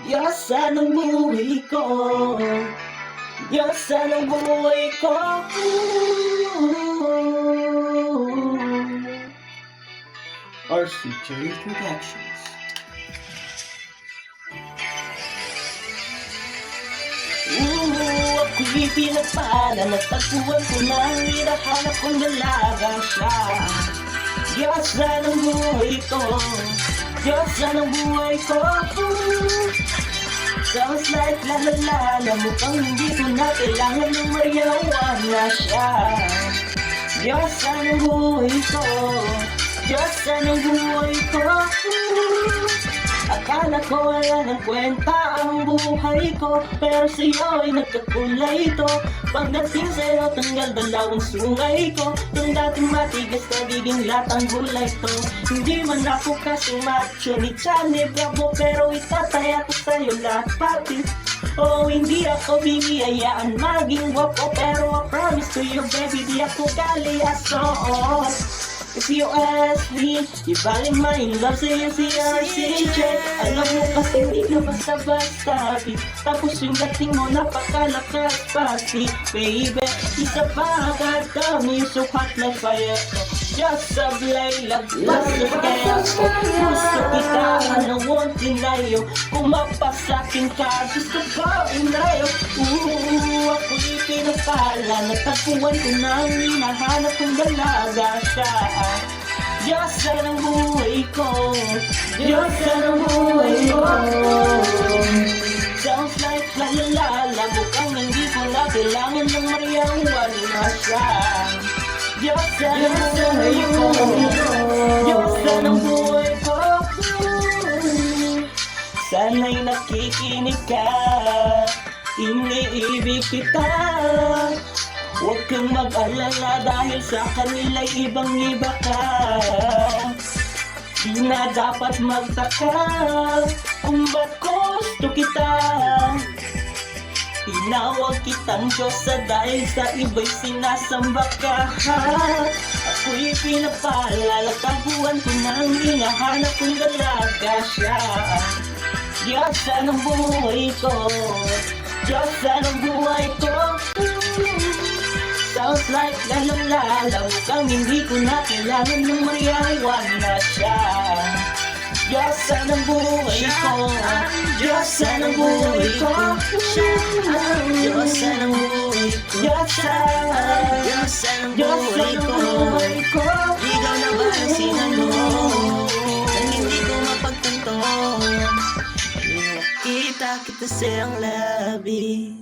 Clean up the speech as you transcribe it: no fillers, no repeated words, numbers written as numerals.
Diyosa ng buhay ko, Diyosa ng buhay ko. RCJ Productions. Ako'y pinagpala, natagpuan ko na ang hinahanap kong dalaga siya. Diyosa ng buhay ko, Diyosa ng buhay ko. Sounds like la-la-la, na mukhang hindi ko na kailangan ng mayawan na siya. Diyosa ng buhay ko, Diyosa ng buhay ko. Akala ko wala ng kwenta ang buhay ko, pero sa'yo ay nagkakulay ito. Pagdating sa'yo, tanggal dalawang sungay ko. Yung dating matigas, nagiging latang gulay to. Hindi man ako kasing macho ni Chani Bravo, pero itataya ko sa'yo lahat pati. Oh, hindi ako bibiyayaan maging wapo, pero I promise to you baby, di ako galiaso. If you ask me, ibaling my love sa'yo si RCJ. Alam mo kasi hindi ka basta-basta, tapos yung dating mo napakalakas pati. Baby, isa pa agad kami, so hot like fire. Just a blade, love the scale. Gusto kita, I won't deny you. Kung mapasakin ka, gusto ko inayo. Ako'y pinapala, natagpuan ko na ang hinahanap kong dalaga siya. Diyosa ng buhay ko, Diyosa ng buhay ko. Sounds like la-la-la, mukhang hindi ko na kailangan ng mayawan na siya. Diyosa ng buhay ko, Diyosa ng buhay ko. Sana'y nakikinig ka, iniibig kita. Huwag kang mag-alala dahil sa kanila'y ibang-iba ka. Di na dapat magtaka kung ba't gusto kita. Tinawag kitang Diyosa dahil sa iba'y sinasamba ka. Ako'y pinapala, tagpuan ko na ang hinahanap kong dalaga siya. Diyosa ng buhay ko, Diyosa ng buhay ko. Sounds like la-la-la, mukhang hindi ko na kailangan ng mayawan na siya. Diyosa ng buhay ko, Diyosa ng buhay ko. Diyosa ng buhay ko, Diyosa ng buhay ko. Ikaw na ba ang sinalo nang hindi ko mapagtanto? Kita kita silang labi.